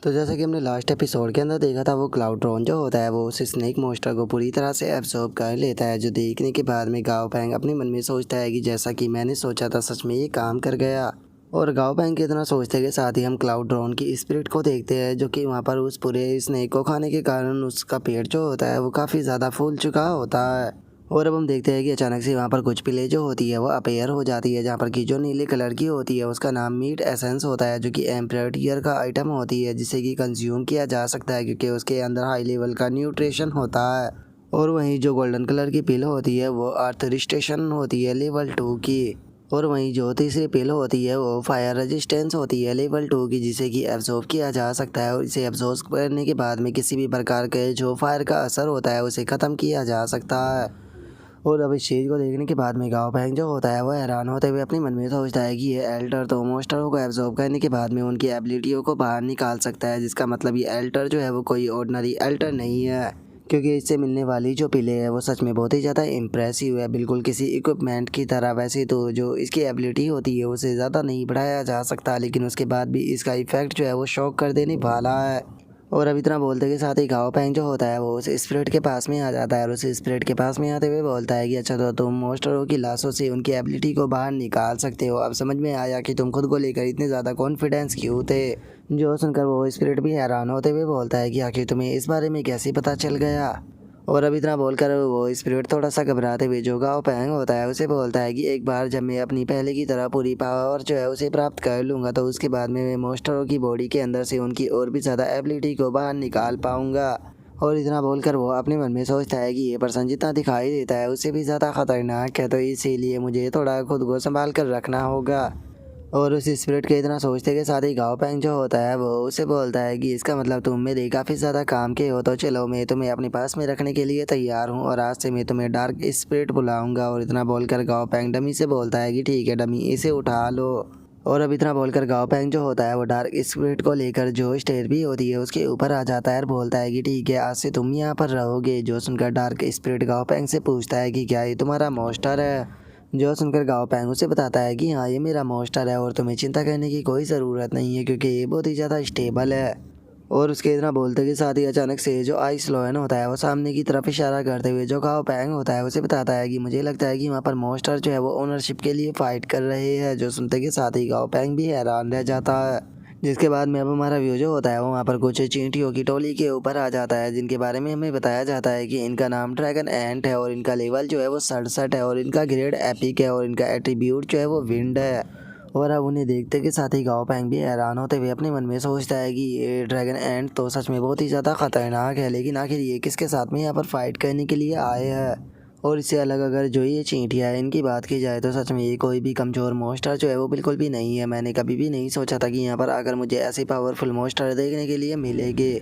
तो जैसा कि हमने लास्ट एपिसोड के अंदर देखा था, वो क्लाउड्रॉन जो होता है वो उस स्नेक मॉन्स्टर को पूरी तरह से एब्जॉर्ब कर लेता है। जो देखने के बाद में गाओ पैंग अपने मन में सोचता है कि जैसा कि मैंने सोचा था सच में ये काम कर गया। और गाओ पैंग के इतना सोचते के साथ ही हम क्लाउड्रॉन की स्पिरिट को देखते हैं, जो कि वहाँ पर उस पूरे स्नेक को खाने के कारण उसका पेट जो होता है वो काफ़ी ज़्यादा फूल चुका होता है। और अब हम देखते हैं कि अचानक से वहाँ पर कुछ पिले जो होती है वो अपेयर हो जाती है, जहाँ पर की जो नीले कलर की होती है उसका नाम मीट एसेंस होता है, जो कि एम्परर टीयर का आइटम होती है जिसे कि कंज्यूम किया जा सकता है क्योंकि उसके अंदर हाई लेवल का न्यूट्रिशन होता है। और वहीं जो गोल्डन कलर की पिल होती है वो अर्थ रिस्टेशन होती है लेवल 2 की। और वहीं जो तीसरी पिल होती है वो फायर रेजिस्टेंस होती है लेवल 2 की, जिसे कि एब्जॉर्ब किया जा सकता है। और इसे एब्जॉर्ब करने के बाद में किसी भी प्रकार के जो फायर का असर होता है उसे ख़त्म किया जा सकता है। और अब इस चीज़ को देखने के बाद में गाओ पैंग जो होता है वो हैरान होते हुए अपने मन में सोचता है कि ये एल्टर तो मॉन्स्टरों को एब्जॉर्ब करने के बाद में उनकी एबिलिटियों को बाहर निकाल सकता है, जिसका मतलब ये एल्टर जो है वो कोई ऑर्डिनरी एल्टर नहीं है, क्योंकि इससे मिलने वाली जो पिले है वो सच में बहुत ही ज़्यादा इम्प्रेसिव है, बिल्कुल किसी इक्विपमेंट की तरह। वैसे तो जो इसकी एबिलिटी होती है उसे ज़्यादा नहीं बढ़ाया जा सकता, लेकिन उसके बाद भी इसका इफेक्ट जो है वो शॉक कर देने वाला है। और अब इतना बोलते के साथ ही गाओ पैंग जो होता है वो उस स्पिरिट के पास में आ जाता है और उस स्पिरिट के पास में आते हुए बोलता है कि अच्छा तो तुम मॉन्स्टरों की लाशों से उनकी एबिलिटी को बाहर निकाल सकते हो। अब समझ में आया कि तुम खुद को लेकर इतने ज़्यादा कॉन्फिडेंस क्यों थे। जो सुनकर वो स्पिरिट भी हैरान होते हुए बोलता है कि आखिर तुम्हें इस बारे में कैसे पता चल गया। और अब इतना बोलकर वो स्पिरिट थोड़ा सा घबराते हुए जो गाओ पैंग होता है उसे बोलता है कि एक बार जब मैं अपनी पहले की तरह पूरी पावर जो है उसे प्राप्त कर लूँगा तो उसके बाद में मैं मॉन्स्टरों की बॉडी के अंदर से उनकी और भी ज़्यादा एबिलिटी को बाहर निकाल पाऊँगा। और इतना बोलकर वो अपने मन में सोचता है कि ये पर्सन जितना दिखाई देता है उससे भी ज़्यादा खतरनाक है, तो इसीलिए मुझे थोड़ा खुद को संभाल कर रखना होगा। और उस स्पिरिट के इतना सोचते के साथ ही गाओ पैंग जो होता है वो उसे बोलता है कि इसका मतलब तुम मेरे काफ़ी ज़्यादा काम के हो, तो चलो मैं तुम्हें अपने पास में रखने के लिए तैयार हूँ और आज से मैं तुम्हें डार्क स्पिरिट बुलाऊंगा। और इतना बोलकर गाओ पैंग डमी से बोलता है कि ठीक है डमी, इसे उठा लो। और अब इतना बोलकर गाओ पैंग जो होता है वो डार्क स्पिरिट को लेकर जो स्टेयर भी होती है उसके ऊपर आ जाता है और बोलता है कि ठीक है आज से तुम यहाँ पर रहोगे। जो सुनकर डार्क स्पिरिट गाओ पैंग से पूछता है कि क्या ये तुम्हारा मॉन्स्टर है। जो सुनकर गाओ पैंग उसे बताता है कि हाँ ये मेरा मॉन्स्टर है और तुम्हें चिंता करने की कोई ज़रूरत नहीं है क्योंकि ये बहुत ही ज़्यादा स्टेबल है। और उसके इतना बोलते के साथ ही अचानक से जो आइस लोयन होता है वो सामने की तरफ इशारा करते हुए जो गाओ पैंग होता है उसे बताता है कि मुझे लगता है कि वहाँ पर मॉन्स्टर जो है वो ओनरशिप के लिए फाइट कर रहे हैं। जो सुनते के साथ ही गाओ पैंग भी हैरान रह जाता है। जिसके बाद में अब हमारा व्यू जो होता है वो वहाँ पर कुछ चींटियों की टोली के ऊपर आ जाता है, जिनके बारे में हमें बताया जाता है कि इनका नाम ड्रैगन एंट है और इनका लेवल जो है वो 67 है और इनका ग्रेड एपिक है और इनका एट्रीब्यूट जो है वो विंड है। और अब उन्हें देखते के साथ ही गाओ पैंग भी हैरान होते हुए अपने मन में सोचता है कि ये ड्रैगन एंट तो सच में बहुत ही ज़्यादा खतरनाक है, लेकिन आखिर ये किसके साथ में यहाँ पर फाइट करने के लिए आए हैं। और इससे अलग अगर जो ये चींटियाँ है इनकी बात की जाए तो सच में ये कोई भी कमज़ोर मॉन्स्टर जो है वो बिल्कुल भी नहीं है। मैंने कभी भी नहीं सोचा था कि यहाँ पर आकर मुझे ऐसे पावरफुल मॉन्स्टर देखने के लिए मिलेंगे।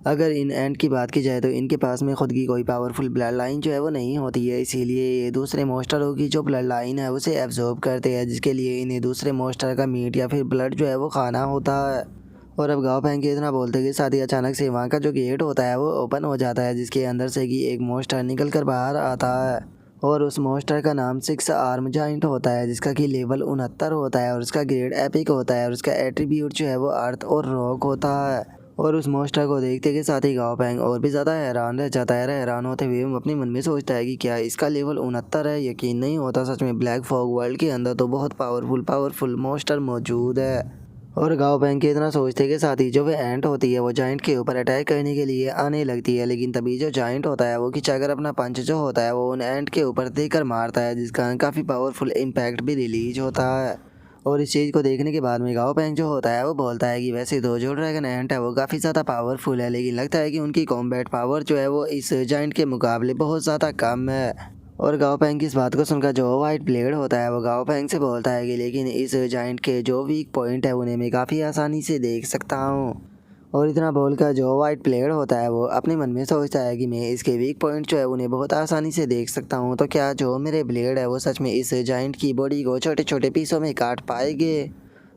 अगर इन एंट की बात की जाए तो इनके पास में खुद की कोई पावरफुल ब्लड लाइन जो है वो नहीं होती है, इसीलिए ये दूसरे मॉन्स्टरों की जो ब्लड लाइन है उसे एब्जॉर्ब करते हैं, जिसके लिए इन्हें दूसरे मॉन्स्टर का मीट या फिर ब्लड जो है वो खाना होता है। और अब गाँव पैंग के इतना बोलते के साथ ही अचानक से वहाँ का जो गेट होता है वो ओपन हो जाता है, जिसके अंदर से कि एक मॉन्स्टर निकल कर बाहर आता है। और उस मॉन्स्टर का नाम 6 आर्म जाइंट होता है, जिसका कि लेवल 69 होता है और उसका ग्रेड एपिक होता है और उसका एट्रीब्यूट जो है वो अर्थ और रॉक होता है। और उस मॉन्स्टर को देखते के साथ ही गाँव पैंग और भी ज़्यादा हैरान रह जाता है। हैरान होते हुए अपने मन में सोचता है कि क्या इसका लेवल 69 है। यकीन नहीं होता, सच में ब्लैक फॉग वर्ल्ड के अंदर तो बहुत पावरफुल मॉन्स्टर मौजूद है। और गाँव पैंग के इतना सोचते के साथ ही जो वे एंट होती है वो जाइंट के ऊपर अटैक करने के लिए आने लगती है, लेकिन तभी जो जाइंट होता है वो खिंचाकर अपना पंच जो होता है वो उन एंट के ऊपर देकर मारता है, जिसका काफ़ी पावरफुल इम्पैक्ट भी रिलीज होता है। और इस चीज़ को देखने के बाद में गाँव पैंग जो होता है वो बोलता है कि वैसे तो जो ड्रैगन एंट है वो काफ़ी ज़्यादा पावरफुल है, लेकिन लगता है कि उनकी कॉम्बैट पावर जो है वो इस जाइंट के मुकाबले बहुत ज़्यादा कम है। और गाँव पैंग की इस बात को सुनकर जो वाइट ब्लेड होता है वो गाँव पैंग से बोलता है कि लेकिन इस जाइंट के जो वीक पॉइंट है उन्हें मैं काफ़ी आसानी से देख सकता हूँ। और इतना बोलकर जो वाइट ब्लेड होता है वो अपने मन में सोचता है कि मैं इसके वीक पॉइंट जो है उन्हें बहुत आसानी से देख सकता हूँ, तो क्या जो मेरे ब्लेड है वो सच में इस जाइंट की बॉडी को छोटे छोटे पीसों में काट पाएंगे।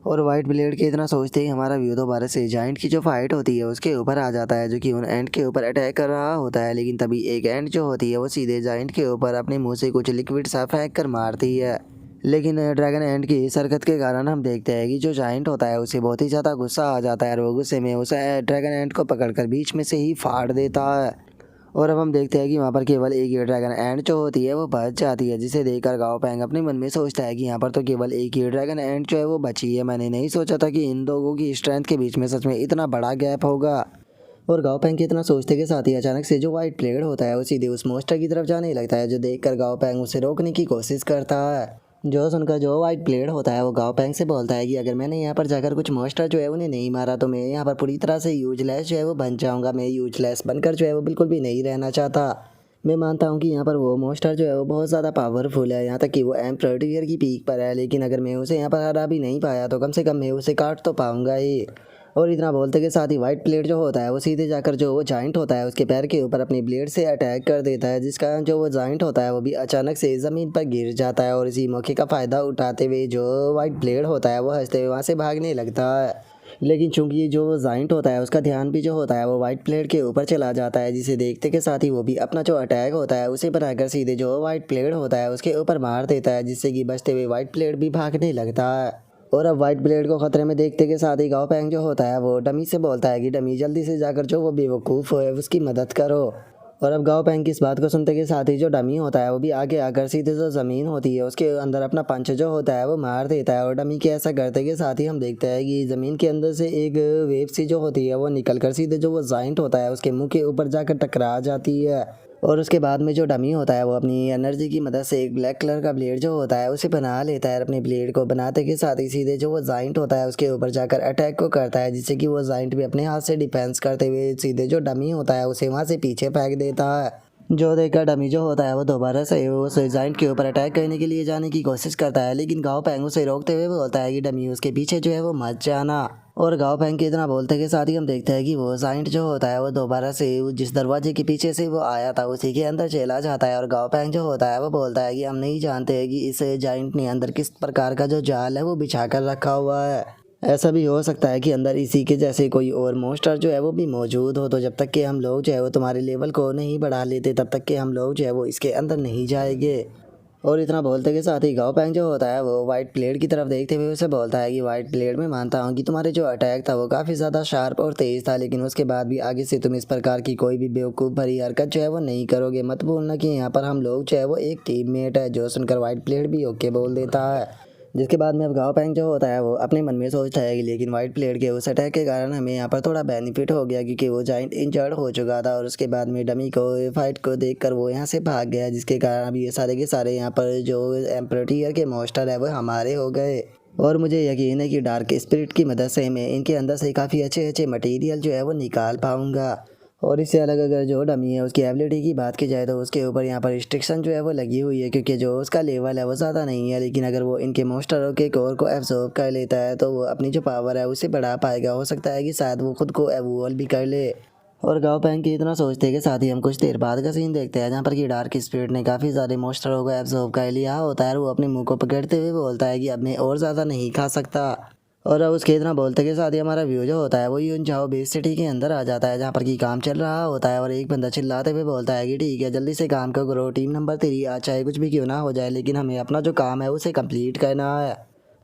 और वाइट ब्लेड के इतना सोचते ही हमारा व्यू दोबारा से जाइंट की जो फाइट होती है उसके ऊपर आ जाता है, जो कि उन एंट के ऊपर अटैक कर रहा होता है। लेकिन तभी एक एंट जो होती है वो सीधे जाइंट के ऊपर अपने मुंह से कुछ लिक्विड सा फेंक कर मारती है, लेकिन ड्रैगन एंट की इस हरकत के कारण हम देखते हैं कि जो जाइंट होता है उसे बहुत ही ज़्यादा गुस्सा आ जाता है और वो गुस्से में उसे ड्रैगन एंट को पकड़कर बीच में से ही फाड़ देता है। और अब हम देखते हैं कि वहाँ पर केवल एक ही ड्रैगन एंट जो होती है वो बच जाती है, जिसे देखकर गाओ पैंग अपने मन में सोचता है कि यहाँ पर तो केवल एक ही ड्रैगन एंट जो है वो बची है। मैंने नहीं सोचा था कि इन लोगों की स्ट्रेंथ के बीच में सच में इतना बड़ा गैप होगा। और गाओ पैंग के इतना सोचते के साथ ही अचानक से जो व्हाइट ब्लेड होता है वो सीधे उस मोस्टर की तरफ जाने लगता है, जो देखकर गाओ पैंग उसे रोकने की कोशिश करता है। जो सुनकर जो व्हाइट ब्लेड होता है वो गाओ पैंग से बोलता है कि अगर मैंने यहाँ पर जाकर कुछ मोस्टर जो है उन्हें नहीं मारा तो मैं यहाँ पर पूरी तरह से यूजलेस जो है वो बन जाऊँगा। मैं यूजलेस बनकर जो है वो बिल्कुल भी नहीं रहना चाहता। मैं मानता हूँ कि यहाँ पर वो मोस्टर जो है वो बहुत ज़्यादा पावरफुल है, यहाँ तक कि वो एम्परर टियर की पीक पर है, लेकिन अगर मैं उसे यहाँ पर हरा भी नहीं पाया तो कम से कम मैं उसे काट तो पाऊँगा ही। और इतना बोलते के साथ ही व्हाइट ब्लेड जो होता है वो सीधे जाकर जो वो जाइंट होता है उसके पैर के ऊपर अपनी ब्लेड से अटैक कर देता है, जिसका जो वो जाइंट होता है वो भी अचानक से ज़मीन पर गिर जाता है। और इसी मौके का फ़ायदा उठाते हुए जो व्हाइट ब्लेड होता है वो हंसते हुए वहाँ से भागने लगता है। लेकिन चूंकि जो जाइंट होता है उसका ध्यान भी जो होता है वो व्हाइट ब्लेड के ऊपर चला जाता है, जिसे देखते के साथ ही वो भी अपना जो अटैक होता है उसे बनाकर सीधे जो व्हाइट ब्लेड होता है उसके ऊपर मार देता है, जिससे कि बचते हुए व्हाइट ब्लेड भी भागने लगता है। और अब व्हाइट ब्लेड को खतरे में देखते के साथ ही गाओ पैंग जो होता है वो डमी से बोलता है कि डमी जल्दी से जाकर जो वो बेवकूफ़ है उसकी मदद करो। और अब गाओ पैंग की इस बात को सुनते के साथ ही जो डमी होता है वो भी आगे आकर सीधे जो ज़मीन होती है उसके अंदर अपना पंच जो होता है वो मार देता है। और डमी के ऐसा करते के साथ ही हम देखते हैं कि ज़मीन के अंदर से एक वेव सी जो होती है वो निकल कर सीधे जो वो जाइंट होता है उसके मुंह के ऊपर जाकर टकरा जाती है। और उसके बाद में जो डमी होता है वो अपनी एनर्जी की मदद से एक ब्लैक कलर का ब्लेड जो होता है उसे बना लेता है। अपने ब्लेड को बनाते के साथ ही सीधे जो वो जाइंट होता है उसके ऊपर जाकर अटैक को करता है, जिससे कि वो जाइंट भी अपने हाथ से डिफेंस करते हुए सीधे जो डमी होता है उसे वहाँ से पीछे फेंक देता है। जो देखकर डमी जो होता है वो दोबारा से उस जाइंट के ऊपर अटैक करने के लिए जाने की कोशिश करता है, लेकिन गाओ पैंग उसे रोकते हुए बोलता है कि डमी उसके पीछे जो है वो मत जाना। और गाओ पैंग के इतना बोलते के साथ ही हम देखते हैं कि वो जाइंट जो होता है वो दोबारा से जिस दरवाजे के पीछे से वो आया था उसी के अंदर चला जाता है। और गाओ पैंग जो होता है वो बोलता है कि हम नहीं जानते हैं कि इस जाइंट ने अंदर किस प्रकार का जो जाल है वो बिछा कर रखा हुआ है। ऐसा भी हो सकता है कि अंदर इसी के जैसे कोई और मोस्टर जो है वो भी मौजूद हो, तो जब तक कि हम लोग जो है वो तुम्हारे लेवल को नहीं बढ़ा लेते तब तक कि हम लोग जो है वो इसके अंदर नहीं जाएंगे। और इतना बोलते के साथ ही गाओ पैंग जो होता है वो व्हाइट ब्लेड की तरफ देखते हुए उसे बोलता है कि व्हाइट ब्लेड में मानता हूँ कि तुम्हारे जो अटैक था वो काफ़ी ज़्यादा शार्प और तेज़ था, लेकिन उसके बाद भी आगे से तुम इस प्रकार की कोई भी बेवकूफ़ भरी हरकत जो है वो नहीं करोगे। मत भूलना कि यहाँ पर हम लोग जो है वो एक टीममेट है। जो सुनकर व्हाइट ब्लेड भी ओके बोल देता है। जिसके बाद में अब गाओ पैंग जो होता है वो अपने मन में सोचता है कि लेकिन व्हाइट ब्लेड के उस अटैक के कारण हमें यहाँ पर थोड़ा बेनिफिट हो गया, क्योंकि वो जाइंट इंजर्ड हो चुका था। और उसके बाद में डमी को फाइट को देखकर वो यहाँ से भाग गया, जिसके कारण अभी ये सारे के सारे यहाँ पर जो एम्परर टियर के मोस्टर है वो हमारे हो गए। और मुझे यकीन है कि डार्क स्पिरिट की मदद से मैं इनके अंदर से काफ़ी अच्छे अच्छे मटेरियल जो है वो निकाल पाऊँगा। और इससे अलग अगर जो डमी है उसकी एबिलिटी की बात की जाए तो उसके ऊपर यहाँ पर रिस्ट्रिक्शन जो है वो लगी हुई है, क्योंकि जो उसका लेवल है वो ज़्यादा नहीं है, लेकिन अगर वो इनके मोस्टरों के कोर को एब्जॉर्ब कर लेता है तो वो अपनी जो पावर है उसे बढ़ा पाएगा। हो सकता है कि शायद वो खुद को एवोल्व भी कर ले। और गाओ पैंग के इतना सोचते के साथ ही हम कुछ देर बाद का सीन देखते हैं, जहाँ पर कि डार्क स्पिरिट ने काफ़ी सारे मोस्टरों को एब्जॉर्ब कर लिया होता है। वो अपने मुंह को पकड़ते हुए बोलता है कि अब मैं और ज़्यादा नहीं खा सकता। और अब उसके इतना बोलते के साथ ही हमारा व्यू जो होता है वो यून जाओ बेस सिटी के अंदर आ जाता है, जहाँ पर कि काम चल रहा होता है। और एक बंदा चिल्लाते हुए बोलता है कि ठीक है जल्दी से काम को करो, टीम नंबर 3 आज चाहे कुछ भी क्यों ना हो जाए लेकिन हमें अपना जो काम है उसे कंप्लीट करना है।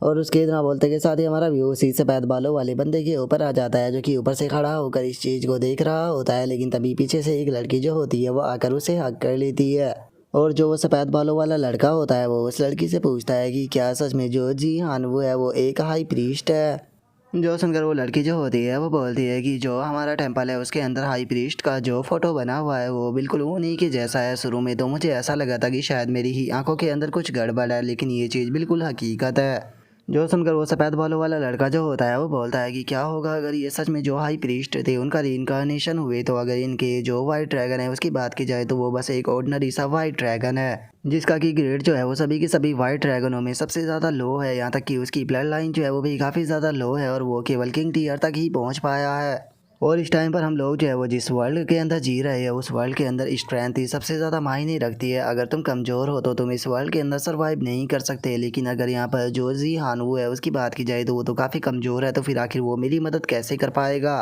और उसके इतना बोलते के साथ ही हमारा व्यू उसी सफ़ेद बालों वाले बंदे के ऊपर आ जाता है, जो कि ऊपर से खड़ा होकर इस चीज़ को देख रहा होता है। लेकिन तभी पीछे से एक लड़की जो होती है वो आकर उसे हक कर लेती है। और जो वो सफ़ेद बालों वाला लड़का होता है वो उस लड़की से पूछता है कि क्या सच में जो जी हान वो है वो एक हाई प्रीस्ट है। जो सुनकर वो लड़की जो होती है वो बोलती है कि जो हमारा टेम्पल है उसके अंदर हाई प्रीस्ट का जो फोटो बना हुआ है वो बिल्कुल उन्हीं के जैसा है। शुरू में तो मुझे ऐसा लगा था कि शायद मेरी ही आंखों के अंदर कुछ गड़बड़ है, लेकिन ये चीज़ बिल्कुल हकीकत है। जो सुनकर वो सफ़ेद बालों वाला लड़का जो होता है वो बोलता है कि क्या होगा अगर ये सच में जो हाई प्रीस्ट थे उनका रीइंकार्नेशन हुए, तो अगर इनके जो वाइट ड्रैगन है उसकी बात की जाए तो वो बस एक ऑर्डिनरी सा वाइट ड्रैगन है, जिसका कि ग्रेड जो है वो सभी के सभी वाइट ड्रैगनों में सबसे ज़्यादा लो है। यहाँ तक कि उसकी ब्लड लाइन जो है वो भी काफ़ी ज़्यादा लो है और वो केवल किंग टीयर तक ही पहुँच पाया है। और इस टाइम पर हम लोग जो है वो जिस वर्ल्ड के अंदर जी रहे हैं उस वर्ल्ड के अंदर स्ट्रेंथ ही सबसे ज़्यादा मायने रखती है। अगर तुम कमज़ोर हो तो तुम इस वर्ल्ड के अंदर सर्वाइव नहीं कर सकते, लेकिन अगर यहाँ पर जो जी हानवू है उसकी बात की जाए तो वो तो काफ़ी कमज़ोर है, तो फिर आखिर वो मेरी मदद कैसे कर पाएगा।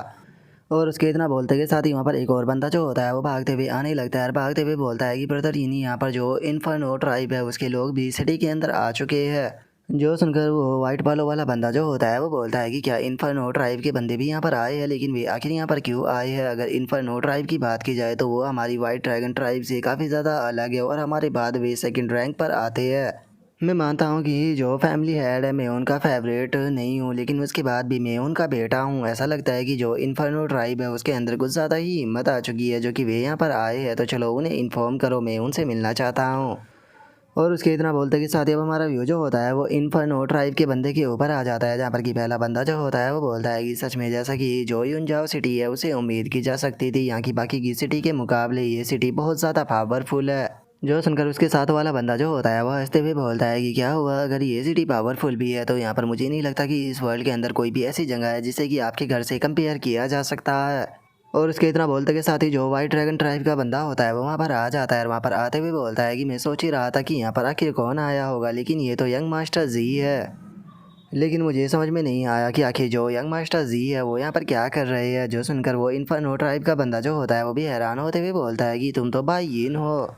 और उसके इतना बोलते के साथ ही वहाँ पर एक और बंदा जो होता है वो भागते हुए आने लगता है और भागते हुए बोलता है कि ब्रदर यनी यहाँ पर जो इन्फर्नो ट्राइब है उसके लोग भी सिटी के अंदर आ चुके हैं। जो सुनकर वो वाइट बालों वाला बंदा जो होता है वो बोलता है कि क्या इन्फर्नो ट्राइब के बंदे भी यहाँ पर आए हैं, लेकिन वे आखिर यहाँ पर क्यों आए हैं। अगर इन्फर्नो ट्राइब की बात की जाए तो वो हमारी वाइट ड्रैगन ट्राइब से काफ़ी ज़्यादा अलग है और हमारे बाद वे सेकंड रैंक पर आते हैं। मैं मानता हूँ कि जो फैमिली हेड है मैं उनका फेवरेट नहीं हूँ, लेकिन उसके बाद भी मैं उनका बेटा हूँ। ऐसा लगता है कि जो इन्फर्नो ट्राइब है उसके अंदर कुछ ज़्यादा ही हिम्मत आ चुकी है जो कि वे यहाँ पर आए हैं, तो चलो उन्हें इन्फॉर्म करो, मैं उनसे मिलना चाहता हूँ। और उसके इतना बोलते कि साथ ही अब हमारा व्यू जो होता है वो इन्फर्नो ट्राइब के बंदे के ऊपर आ जाता है, जहाँ पर कि पहला बंदा जो होता है वो बोलता है कि सच में जैसा कि जो यूनजाओ सिटी है उसे उम्मीद की जा सकती थी, यहाँ की बाकी की सिटी के मुकाबले ये सिटी बहुत ज़्यादा पावरफुल है। जो सुनकर उसके साथ वाला बंदा जो होता है वह हंसते हुए बोलता है कि क्या हुआ, अगर ये सिटी पावरफुल भी है तो यहाँ पर मुझे नहीं लगता कि इस वर्ल्ड के अंदर कोई भी ऐसी जगह है जिसे कि आपके घर से कंपेयर किया जा सकता है। और उसके इतना बोलते के साथ ही जो वाइट ड्रैगन ट्राइब का बंदा होता है वो वहाँ पर आ जाता है और वहाँ पर आते हुए बोलता है कि मैं सोच ही रहा था कि यहाँ पर आखिर कौन आया होगा, लेकिन ये तो यंग मास्टर जी है। लेकिन मुझे समझ में नहीं आया कि आखिर जो यंग मास्टर जी है वो यहाँ पर क्या कर रहे हैं। जो सुनकर वो इन्फर्नो ट्राइब का बंदा जो होता है वो भी हैरान होते हुए बोलता है कि तुम तो भाईन हो।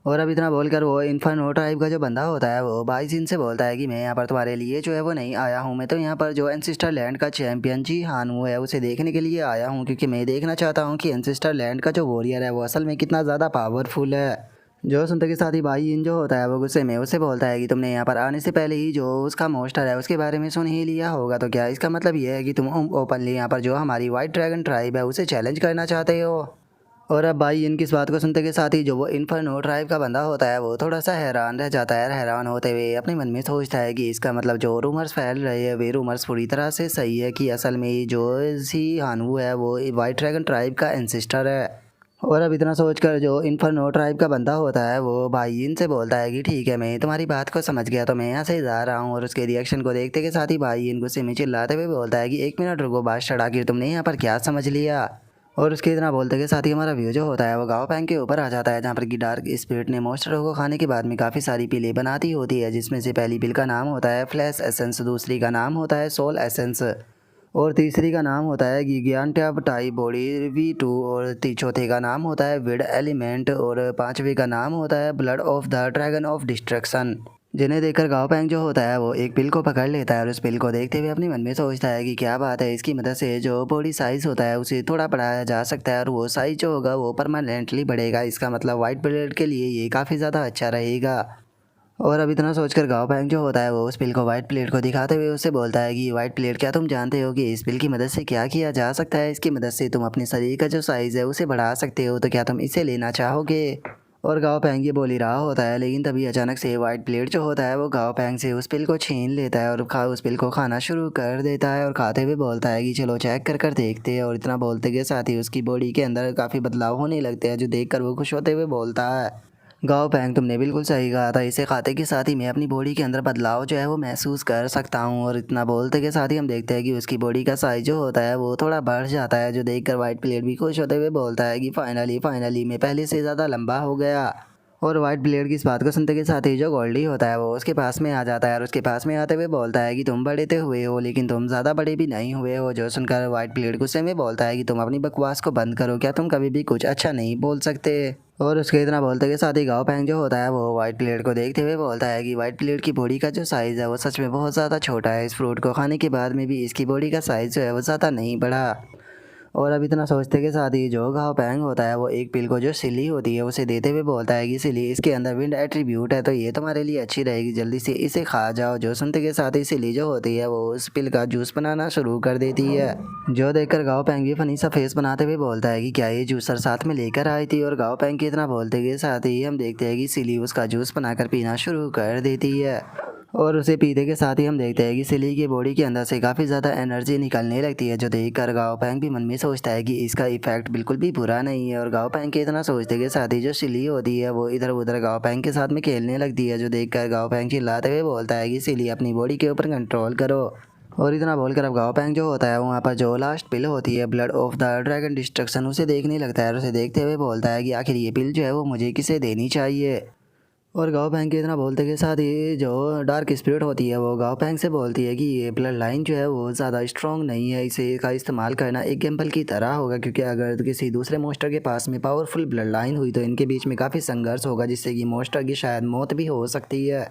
और अब इतना बोलकर वो इन्फर्नो ट्राइब का जो बंदा होता है वो बाईजिन से बोलता है कि मैं यहाँ पर तुम्हारे लिए जो है वो नहीं आया हूँ, मैं तो यहाँ पर जो एंसिस्टर लैंड का चैंपियन जी हानू है उसे देखने के लिए आया हूँ, क्योंकि मैं देखना चाहता हूँ कि एंसिस्टर लैंड का जो वॉरियर है वो असल में कितना ज़्यादा पावरफुल है। जो सुनते के साथ ही भाई इन जो होता है वो गुस्से में उससे बोलता है कि तुमने यहाँ पर आने से पहले ही जो उसका मोस्टर है उसके बारे में सुन ही लिया होगा, तो क्या इसका मतलब ये है कि तुम ओपनली यहाँ पर जो हमारी वाइट ड्रैगन ट्राइब है उसे चैलेंज करना चाहते हो। और अब भाई इनकी इस बात को सुनते के साथ ही जो वो इन्फर्नो ट्राइब का बंदा होता है वो थोड़ा सा हैरान रह जाता है। हैरान होते हुए अपने मन में सोचता है कि इसका मतलब जो रूमर्स फैल रहे हैं वे रूमर्स पूरी तरह से सही है कि असल में जो सी हानू है वो वाइट ड्रैगन ट्राइब का एंसिस्टर है। और अब इतना सोचकर जो इन्फर्नो ट्राइब का बंदा होता है वो भाई इनसे बोलता है कि ठीक है मैं तुम्हारी बात को समझ गया, तो मैं यहाँ से जा रहा हूँ। और उसके रिएक्शन को देखते के साथ ही भाई इन गुस्से में चिल्लाते हुए बोलता है कि एक मिनट रुको बात चढ़ा के, तुमने यहाँ पर क्या समझ लिया। और उसके इतना बोलते के साथ ही हमारा व्यू जो होता है वो गाँव पैंग के ऊपर आ जाता है, जहाँ पर कि डार्क स्पिरिट ने मॉन्स्टरों को खाने के बाद में काफ़ी सारी पिलें बनाती होती है, जिसमें से पहली पिल का नाम होता है फ्लैश एसेंस, दूसरी का नाम होता है सोल एसेंस और तीसरी का नाम होता है गिगान टैप टाई बॉडी V2 और चौथे का नाम होता है विड एलिमेंट और पांचवे का नाम होता है blood of the dragon of destruction. जिन्हें देखकर गाँव पैंग जो होता है वो एक पिल को पकड़ लेता है और उस पिल को देखते हुए अपने मन में सोचता है कि क्या बात है, इसकी मदद से जो बॉडी साइज़ होता है उसे थोड़ा बढ़ाया जा सकता है और वो साइज़ जो होगा वो परमानेंटली बढ़ेगा। इसका मतलब वाइट ब्लड के लिए ये काफ़ी ज़्यादा अच्छा रहेगा। और अब इतना सोचकर गाँव पैंग जो होता है वो उस पिल को वाइट प्लेट को दिखाते हुए उससे बोलता है कि वाइट प्लेट, क्या तुम जानते हो कि इस पिल की मदद से क्या किया जा सकता है। इसकी मदद से तुम अपने शरीर का जो साइज़ है उसे बढ़ा सकते हो, तो क्या तुम इसे लेना चाहोगे। और गाँव पैंग ये बोल ही रहा होता है, लेकिन तभी अचानक से वाइट प्लेट जो होता है वो गाँव पैंग से उस पिल को छीन लेता है और उस पिल को खाना शुरू कर देता है और खाते हुए बोलता है कि चलो चेक कर कर देखते हैं। और इतना बोलते के साथ ही उसकी बॉडी के अंदर काफ़ी बदलाव होने लगते हैं, जो देखकर वो खुश होते हुए बोलता है गाँव पैंग तुमने बिल्कुल सही कहा था, इसे खाते के साथ ही मैं अपनी बॉडी के अंदर बदलाव जो है वो महसूस कर सकता हूँ। और इतना बोलते के साथ ही हम देखते हैं कि उसकी बॉडी का साइज जो होता है वो थोड़ा बढ़ जाता है, जो देखकर वाइट प्लेट भी खुश होते हुए बोलता है कि फाइनली मैं पहले से ज़्यादा लंबा हो गया। और वाइट ब्लेड की इस बात को सुनते के साथ ही जो गोल्डी होता है वो उसके पास में आ जाता है और उसके पास में आते हुए बोलता है कि तुम बड़े तो हुए हो लेकिन तुम ज़्यादा बड़े भी नहीं हुए हो। जो सुनकर वाइट ब्लेड गुस्से में बोलता है कि तुम अपनी बकवास को बंद करो, क्या तुम कभी भी कुछ अच्छा नहीं बोल सकते। और उसके इतना बोलते के साथ ही गाँव पैंग जो होता है वो वाइट प्लेट को देखते हुए बोलता है कि वाइट प्लेट की बॉडी का जो साइज़ है वो सच में बहुत ज़्यादा छोटा है, इस फ्रूट को खाने के बाद में भी इसकी बॉडी का साइज़ जो है वो ज़्यादा नहीं बढ़ा। और अब इतना सोचते के साथ ही जो गाँव पैंग होता है वो एक पिल को जो सिली होती है उसे देते हुए बोलता है कि सिली इसके अंदर विंड एट्रीब्यूट है, तो ये तुम्हारे लिए अच्छी रहेगी, जल्दी से इसे खा जाओ। जो सुनते के साथ ही सिली जो होती है वो उस पिल का जूस बनाना शुरू कर देती है। जो देखकर गाँव पैंग भी फनी सा फेस बनाते हुए बोलता है कि क्या ये जूसर साथ में लेकर आई थी। और गाँव पैंग के इतना बोलते के साथ ही हम देखते हैं कि सिली उसका जूस बनाकर पीना शुरू कर देती है। और उसे पीते के साथ ही हम देखते हैं कि सिली की बॉडी के अंदर से काफ़ी ज़्यादा एनर्जी निकलने लगती है, जो देखकर गाँव पैंग भी मन में सोचता है कि इसका इफेक्ट बिल्कुल भी बुरा नहीं है। और गाँव पैंग के इतना सोचते के साथ ही जो सिली होती है वो इधर उधर गाँव पैंग के साथ में खेलने लगती है, जो देखकर गाँव पैंग चिल्लाते हुए बोलता है कि सिली अपनी बॉडी के ऊपर कंट्रोल करो। और इतना बोलकर अब गाँव पैंग जो होता है वहाँ पर जो लास्ट पिल होती है blood of the dragon destruction उसे देखने लगता है और उसे देखते हुए बोलता है कि आखिर ये पिल जो है वो मुझे किसे देनी चाहिए। और गाओ पैंग के इतना बोलते के साथ ही जो डार्क स्पिरिट होती है वो गाओ पैंग से बोलती है कि ये ब्लड लाइन जो है वो ज़्यादा स्ट्रॉन्ग नहीं है, इसे का इस्तेमाल करना एक गैम्बल की तरह होगा, क्योंकि अगर किसी दूसरे मोस्टर के पास में पावरफुल ब्लड लाइन हुई तो इनके बीच में काफ़ी संघर्ष होगा, जिससे कि मोस्टर की शायद मौत भी हो सकती है।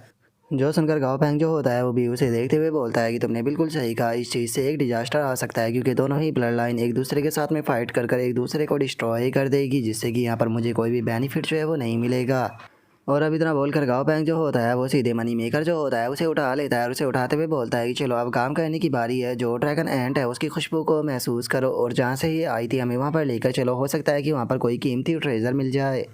जो सुनकर गाओ पैंग जो होता है वो भी उसे देखते हुए बोलता है कि तुमने बिल्कुल सही कहा, इस चीज़ से एक डिजास्टर आ सकता है, क्योंकि दोनों ही ब्लड लाइन एक दूसरे के साथ में फाइट कर कर एक दूसरे को डिस्ट्रॉय कर देगी, जिससे कि यहाँ पर मुझे कोई भी बेनिफिट जो है वो नहीं मिलेगा। और अब इतना बोलकर गाओ पैंग जो होता है वो सीधे मनी मेकर जो होता है उसे उठा लेता है और उसे उठाते हुए बोलता है कि चलो अब काम करने की बारी है, जो ड्रैगन एंट है उसकी खुशबू को महसूस करो और जहाँ से ये आई थी हमें वहाँ पर लेकर चलो, हो सकता है कि वहाँ पर कोई कीमती ट्रेजर मिल जाए।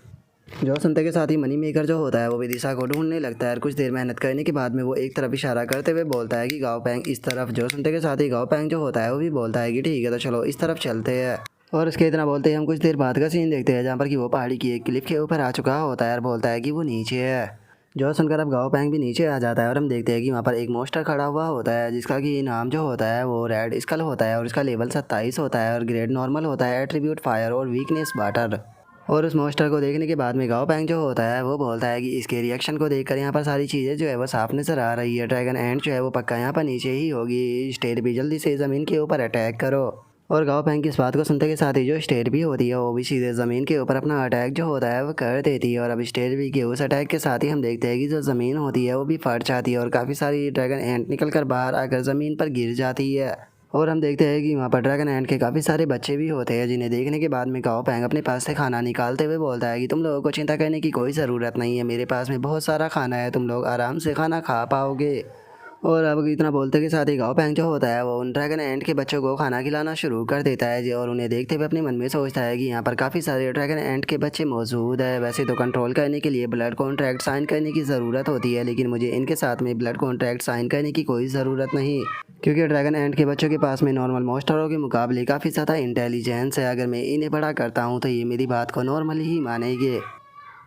जो सुनते के साथ ही मनी मेकर जो होता है वो भी दिशा को ढूंढने लगता है और कुछ देर मेहनत करने के बाद में वो एक तरफ इशारा करते हुए बोलता है कि गाओ पैंग इस तरफ। जो सुनते के साथ ही गाओ पैंग जो होता है वो भी बोलता है कि ठीक है तो चलो इस तरफ चलते हैं। और उसके इतना बोलते ही हम कुछ देर बाद का सीन देखते हैं जहाँ पर कि वो पहाड़ी की एक क्लिफ के ऊपर आ चुका होता है और बोलता है कि वो नीचे है। जो सुनकर अब गाओ पैंग भी नीचे आ जाता है और हम देखते हैं कि वहाँ पर एक मोस्टर खड़ा हुआ होता है जिसका कि नाम जो होता है वो रेड स्कल होता है और इसका लेवल 27 होता है और ग्रेड नॉर्मल होता है, एट्रीब्यूट फायर और वीकनेस वाटर। और उस मोस्टर को देखने के बाद में गाओ पैंग जो होता है वो बोलता है कि इसके रिएक्शन को देखकर यहाँ पर सारी चीज़ें जो है वो साफ नज़र आ रही है, ड्रैगन एंट जो है वो पक्का यहाँ पर नीचे ही होगी, स्टेट भी जल्दी से ज़मीन के ऊपर अटैक करो। और गाओ पैंग की इस बात को सुनते के साथ ही जो स्टेट भी होती है वो भी सीधे ज़मीन के ऊपर अपना अटैक जो होता है वो कर देती है। और अब स्टेट भी के उस अटैक के साथ ही हम देखते हैं कि जो ज़मीन होती है वो भी फट जाती है और काफ़ी सारी ड्रैगन एंट निकल कर बाहर आकर ज़मीन पर गिर जाती है। और हम देखते हैं कि वहाँ पर ड्रैगन एंट के काफ़ी सारे बच्चे भी होते हैं, जिन्हें देखने के बाद में गाओ पैंग अपने पास से खाना निकालते हुए बोलता है कि तुम लोगों को चिंता करने की कोई ज़रूरत नहीं है, मेरे पास में बहुत सारा खाना है, तुम लोग आराम से खाना खा पाओगे। और अब इतना बोलते के साथ ही गाओ पैंग जो होता है वो उन ड्रैगन एंट के बच्चों को खाना खिलाना शुरू कर देता है जी। और उन्हें देखते हुए अपने मन में सोचता है कि यहाँ पर काफ़ी सारे ड्रैगन एंट के बच्चे मौजूद है। वैसे तो कंट्रोल करने के लिए ब्लड कॉन्ट्रैक्ट साइन करने की ज़रूरत होती है, लेकिन मुझे इनके साथ में ब्लड कॉन्ट्रैक्ट साइन करने की कोई ज़रूरत नहीं, क्योंकि ड्रैगन एंट के बच्चों के पास में नॉर्मल मॉन्स्टरों के मुकाबले काफ़ी ज़्यादा इंटेलिजेंस है। अगर मैं इन्हें बड़ा करता हूँ तो ये मेरी बात को नॉर्मली ही मानेंगे।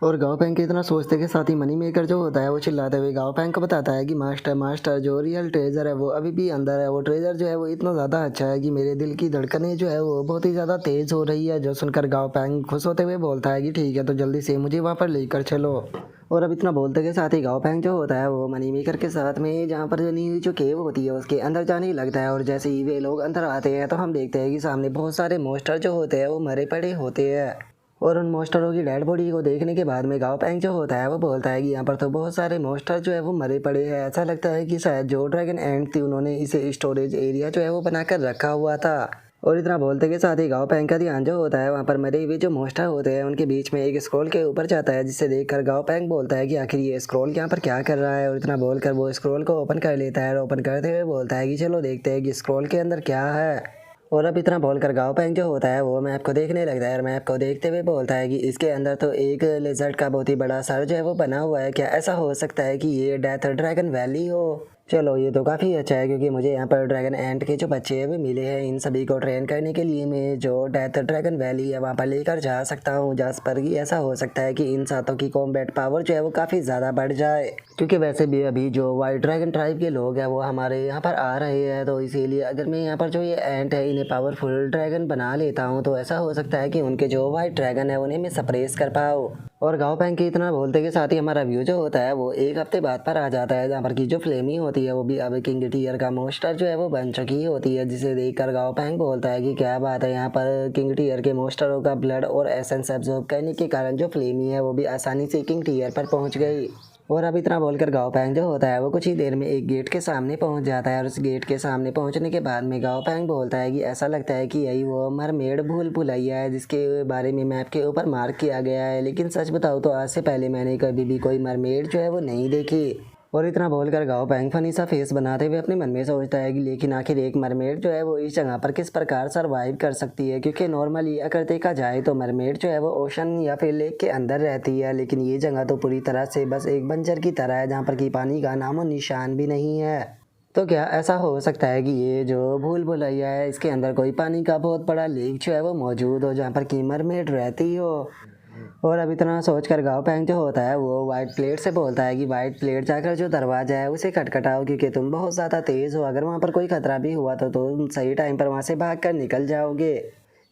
और गाओ पैंग के इतना सोचते के साथ ही मनी मेकर जो होता है वो चिल्लाते हुए गाओ पैंग को बताता है कि मास्टर मास्टर जो रियल ट्रेजर है वो अभी भी अंदर है, वो ट्रेजर जो है वो इतना ज़्यादा अच्छा है कि मेरे दिल की धड़कनें जो है वो बहुत ही ज़्यादा तेज़ हो रही है। जो सुनकर गाओ पैंग खुश होते हुए बोलता है कि ठीक है तो जल्दी से मुझे वहाँ पर लेकर चलो। और अब इतना बोलते के साथ ही गाओ पैंग जो होता है वो मनी मेकर के साथ में जहाँ पर जो केव होती है उसके अंदर जाने लगता है। और जैसे ही वे लोग अंदर आते हैं तो हम देखते हैं कि सामने बहुत सारे मोस्टर जो होते हैं वो मरे पड़े होते हैं। और उन मोस्टरों की डेड बॉडी को देखने के बाद में गाओ पैंग जो होता है वो बोलता है कि यहाँ पर तो बहुत सारे मोस्टर जो है वो मरे पड़े हैं, ऐसा लगता है कि शायद जो ड्रैगन एंट थी उन्होंने इसे स्टोरेज एरिया जो है वो बनाकर रखा हुआ था। और इतना बोलते के साथ ही गाओ पैंग का ध्यान जो होता है वहाँ पर मरे हुए जो मोस्टर होते हैं उनके बीच में एक स्क्रॉल के ऊपर जाता है, जिसे देखकर गाओ पैंग बोलता है कि आखिर ये स्क्रॉल यहाँ पर क्या कर रहा है। और इतना बोलकर वो स्क्रॉल को ओपन कर लेता है और ओपन करते हुए बोलता है कि चलो देखते हैं कि स्क्रॉल के अंदर क्या है। और अब इतना बोलकर गाओ पैंग जो होता है वो मैप को देखने लगता है और मैप को देखते हुए बोलता है कि इसके अंदर तो एक लेजर्ड का बहुत ही बड़ा सर जो है वो बना हुआ है, क्या ऐसा हो सकता है कि ये डेथ ड्रैगन वैली हो। चलो ये तो काफ़ी अच्छा है, क्योंकि मुझे यहाँ पर ड्रैगन एंट के जो बच्चे हैं वो मिले हैं, इन सभी को ट्रेन करने के लिए मैं जो डेथ ड्रैगन वैली है वहाँ पर लेकर जा सकता हूँ, जहाँ पर कि ऐसा हो सकता है कि इन सातों की कॉम्बैट पावर जो है वो काफ़ी ज़्यादा बढ़ जाए। क्योंकि वैसे भी अभी जो वाइट ड्रैगन ट्राइब के लोग हैं वो हमारे यहाँ पर आ रहे हैं, तो इसीलिए अगर मैं यहाँ पर जो ये एंट है इन्हें पावरफुल ड्रैगन बना लेता हूँ तो ऐसा हो सकता है कि उनके जो वाइट ड्रैगन है उन्हें मैं सप्रेस कर पाऊँ। और गाओ पैंग के इतना बोलते के साथ ही हमारा व्यू जो होता है वो एक हफ्ते बाद पर आ जाता है, जहाँ पर की जो फ्लेमी होती है वो भी अब किंग टीयर का मोस्टर जो है वो बन चुकी होती है, जिसे देखकर गाओ पैंग बोलता है कि क्या बात है, यहाँ पर किंग टीयर के मोस्टरों का ब्लड और एसेंस एब्जॉर्ब करने के कारण जो फ्लेमी है वो भी आसानी से किंग टीयर पर पहुँच गई। और अब इतना बोलकर गाओ पैंग जो होता है वो कुछ ही देर में एक गेट के सामने पहुंच जाता है। और उस गेट के सामने पहुंचने के बाद में गाओ पैंग बोलता है कि ऐसा लगता है कि यही वो मरमेड भूल भुलैया है जिसके बारे में मैप के ऊपर मार्क किया गया है, लेकिन सच बताऊँ तो आज से पहले मैंने कभी भी कोई मरमेड जो है वो नहीं देखी। और इतना बोलकर गाओ पैंग फनी सा फेस बनाते हुए अपने मन में सोचता है कि लेकिन आखिर एक मरमेड जो है वो इस जगह पर किस प्रकार सरवाइव कर सकती है, क्योंकि नॉर्मली अगर देखा जाए तो मरमेड जो है वो ओशन या फिर लेक के अंदर रहती है, लेकिन ये जगह तो पूरी तरह से बस एक बंजर की तरह है जहाँ पर कि पानी का नामो निशान भी नहीं है। तो क्या ऐसा हो सकता है कि ये जो भूल भुलैया है इसके अंदर कोई पानी का बहुत बड़ा लेक जो है वो मौजूद हो जहाँ पर कि मरमेड रहती हो। और अब इतना सोचकर गाओ पैंग जो होता है वो वाइट प्लेट से बोलता है कि वाइट प्लेट जाकर जो दरवाजा है उसे खटखटाओ, क्योंकि तुम बहुत ज़्यादा तेज़ हो, अगर वहाँ पर कोई खतरा भी हुआ तो तुम सही टाइम पर वहाँ से भाग कर निकल जाओगे।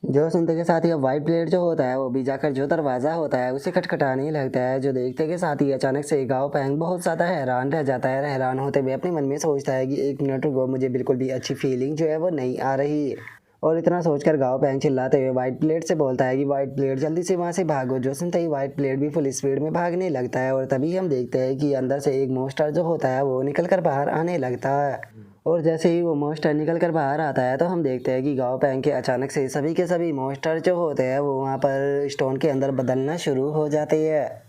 जो सुनते के साथ ही अब वाइट ब्लेड जो होता है वो भी जाकर जो दरवाज़ा होता है उसे खटखटाने लगता है। जो देखते के साथ ही अचानक से गाओ पैंग बहुत ज़्यादा हैरान रह जाता है। हैरान होते हुए अपने मन में सोचता है कि 1 मिनट रुको, मुझे बिल्कुल भी अच्छी फीलिंग जो है वो नहीं आ रही। और इतना सोचकर गाओ पैंग चिल्लाते हुए व्हाइट ब्लेड से बोलता है कि व्हाइट ब्लेड जल्दी से वहाँ से भागो। जो सुनते ही व्हाइट ब्लेड भी फुल स्पीड में भागने लगता है और तभी हम देखते हैं कि अंदर से एक मोस्टर जो होता है वो निकल कर बाहर आने लगता है। और जैसे ही वो मॉन्स्टर निकल कर बाहर आता है तो हम देखते हैं कि गाँव पैंग के अचानक से सभी के सभी मॉन्स्टर जो होते हैं वो वहाँ पर स्टोन के अंदर बदलना शुरू हो जाते हैं।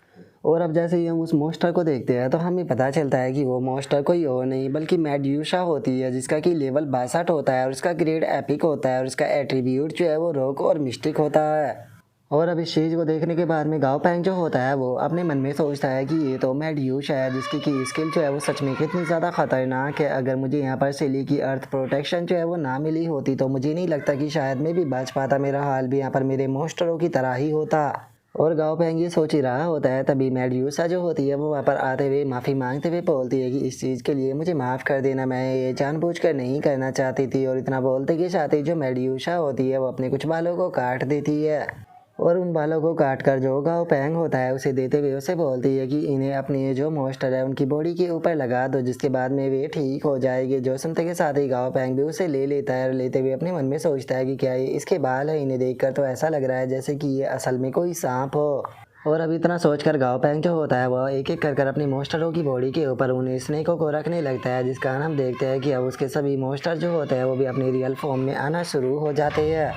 और अब जैसे ही हम उस मॉन्स्टर को देखते हैं तो हमें पता चलता है कि वो मॉन्स्टर कोई और नहीं बल्कि मेड्यूसा होती है, जिसका कि लेवल 62 होता है और उसका ग्रेड एपिक होता है और उसका एट्रीब्यूट जो है वो रॉक और मिस्टिक होता है। और अब इस चीज़ को देखने के बाद में गाओ पैंग जो होता है वो अपने मन में सोचता है कि ये तो मेड्यूस है, जिसकी की स्किल जो है वो सच में कितनी ज़्यादा ख़तरनाक है। अगर मुझे यहाँ पर सिली की अर्थ प्रोटेक्शन जो है वो ना मिली होती तो मुझे नहीं लगता कि शायद मैं भी बच पाता, मेरा हाल भी यहाँ पर मेरे मॉन्स्टरों की तरह ही होता। और गाँव पैंग ये सोच ही रहा होता है तभी मेड्यूसा जो होती है वो वहाँ पर आते हुए माफ़ी मांगते हुए बोलती है कि इस चीज़ के लिए मुझे माफ़ कर देना, मैं ये जानबूझकर नहीं करना चाहती थी। और इतना बोलते के साथ ही जो मेड्यूसा होती है वो अपने कुछ बालों को काट देती है और उन बालों को काट कर जो गाँव पैंग होता है उसे देते हुए उसे बोलती है कि इन्हें अपनी जो मॉन्स्टर है उनकी बॉडी के ऊपर लगा दो, जिसके बाद में वे ठीक हो जाएगी। जो सुनते के साथ ही गाँव पैंग भी उसे ले लेता है और लेते हुए अपने मन में सोचता है कि क्या ये इसके बाल है, इन्हें देखकर तो ऐसा लग रहा है जैसे कि ये असल में कोई सांप हो। और अब इतना सोचकर गाँव पैंग जो होता है वह एक एक कर अपनी मॉन्स्टरों की बॉडी के ऊपर उन स्नेकों को रखने लगता है, जिस कारण हम देखते हैं कि अब उसके सभी मॉन्स्टर जो होते हैं वो भी अपनी रियल फॉर्म में आना शुरू हो जाते हैं।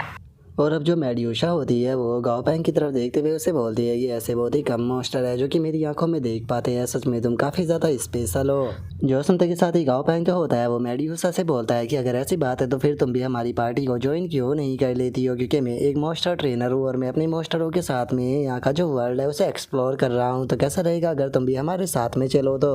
और अब जो मेड्यूसा होती है वो गाँव पैंग की तरफ देखते हुए उसे बोलती है कि ऐसे बहुत ही कम मॉन्स्टर है जो कि मेरी आंखों में देख पाते हैं, सच में तुम काफ़ी ज़्यादा स्पेशल हो। जो सुनते के साथ ही गाँव पैंग जो होता है वो मेड्यूसा से बोलता है कि अगर ऐसी बात है तो फिर तुम भी हमारी पार्टी को ज्वाइन क्यों नहीं कर लेती हो, क्योंकि मैं एक मॉन्स्टर ट्रेनर हूँ और मैं अपने मॉन्स्टरों के साथ में यहाँ का जो वर्ल्ड है उसे एक्सप्लोर कर रहा हूँ। तो कैसा रहेगा अगर तुम भी हमारे साथ में चलो तो।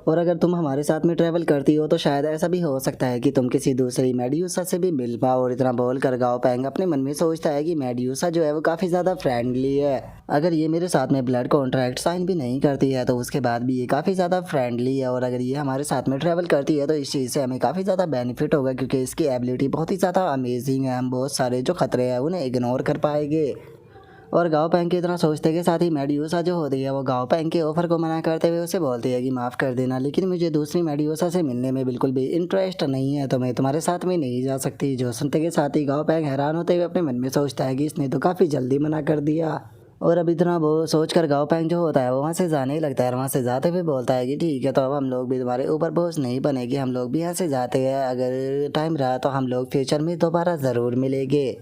और अगर तुम हमारे साथ में ट्रैवल करती हो तो शायद ऐसा भी हो सकता है कि तुम किसी दूसरी मेड्यूसा से भी मिल पाओ। और इतना बोल कर गाँव पैंग अपने मन में सोचता है कि मेड्यूसा जो है वो काफ़ी ज़्यादा फ्रेंडली है। अगर ये मेरे साथ में ब्लड कॉन्ट्रैक्ट साइन भी नहीं करती है तो उसके बाद भी ये काफ़ी ज़्यादा फ्रेंडली है। और अगर ये हमारे साथ में ट्रैवल करती है तो इस चीज़ से हमें काफ़ी ज़्यादा बेनिफिट होगा, क्योंकि इसकी एबिलिटी बहुत ही ज़्यादा अमेजिंग है। हम बहुत सारे जो खतरे हैं उन्हें इग्नोर कर पाएंगे। और गाँव पैंग के इतना सोचते के साथ ही मेड्यूसा जो होती है वो गाँव पैंग के ऑफर को मना करते हुए उसे बोलती है कि माफ़ कर देना, लेकिन मुझे दूसरी मेड्यूसा से मिलने में बिल्कुल भी इंटरेस्ट नहीं है, तो मैं तुम्हारे साथ में नहीं जा सकती। जो सुनते के साथ ही गाँव पैंग हैरान होते हुए अपने मन में सोचता है कि इसने तो काफ़ी जल्दी मना कर दिया। और अब इतना वो सोच कर गाँव पैंग जो होता है वो वहाँ से जाने लगता है और वहाँ से जाते हुए बोलता है कि ठीक है, तो अब हम लोग भी तुम्हारे ऊपर बोझ नहीं बनेगी, हम लोग भी यहाँ से जाते हैं। अगर टाइम रहा तो हम लोग फ्यूचर में दोबारा ज़रूर मिलेंगे।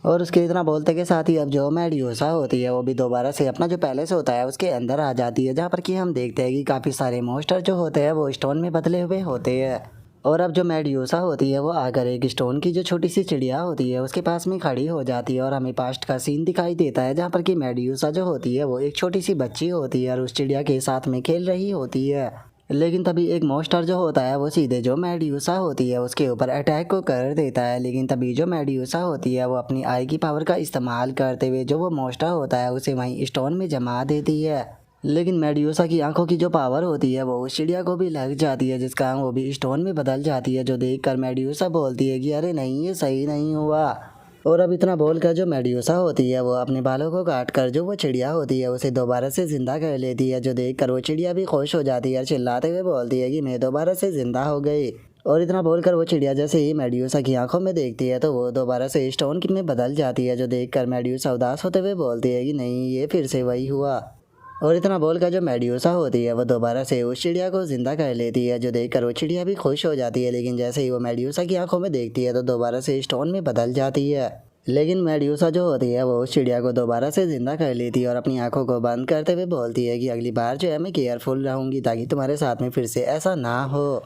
और उसके इतना बोलते के साथ ही अब जो मेड्यूसा होती है वो भी दोबारा से अपना जो पैलेस होता है उसके अंदर आ जाती है, जहाँ पर कि हम देखते हैं कि काफ़ी सारे मॉन्स्टर जो होते हैं वो स्टोन में बदले हुए होते हैं। और अब जो मेड्यूसा होती है वो आकर एक स्टोन की जो छोटी सी चिड़िया होती है उसके पास में खड़ी हो जाती है और हमें पास्ट का सीन दिखाई देता है, जहाँ पर कि मेड्यूसा जो होती है वो एक छोटी सी बच्ची होती है और उस चिड़िया के साथ में खेल रही होती है। लेकिन तभी एक मॉन्स्टर जो होता है वो सीधे जो मेड्यूसा होती है उसके ऊपर अटैक को कर देता है। लेकिन तभी जो मेड्यूसा होती है वो अपनी आई की पावर का इस्तेमाल करते हुए जो वो मॉन्स्टर होता है उसे वहीं स्टोन में जमा देती है। लेकिन मेड्यूसा की आंखों की जो पावर होती है वो उस चिड़िया को भी लग जाती है, जिसका आंख वो भी स्टोन में बदल जाती है। जो देखकर मेड्यूसा बोलती है कि अरे नहीं, ये सही नहीं हुआ। और अब इतना बोलकर जो मेड्यूसा होती है वो अपने बालों को काट कर जो वो चिड़िया होती है उसे दोबारा से जिंदा कर लेती है। जो देखकर वो चिड़िया भी खुश हो जाती है, चिल्लाते हुए बोलती है कि मैं दोबारा से जिंदा हो गई। और इतना बोलकर वो चिड़िया जैसे ही मेड्यूसा की आंखों में देखती है तो वो दोबारा से स्टोन की में बदल जाती है। जो देखकर मेड्यूसा उदास होते हुए बोलती है कि नहीं, ये फिर से वही हुआ। और इतना बोलकर जो मेड्यूसा होती है वो दोबारा से उस चिड़िया को जिंदा कर लेती है। जो देखकर वो चिड़िया भी खुश हो जाती है, लेकिन जैसे ही वो मेड्यूसा की आंखों में देखती है तो दोबारा से स्टोन में बदल जाती है। लेकिन मेड्यूसा जो होती है वो उस चिड़िया को दोबारा से जिंदा कर लेती है और अपनी आंखों को बंद करते हुए बोलती है कि अगली बार जो है मैं केयरफुल रहूँगी ताकि तुम्हारे साथ में फिर से ऐसा ना हो।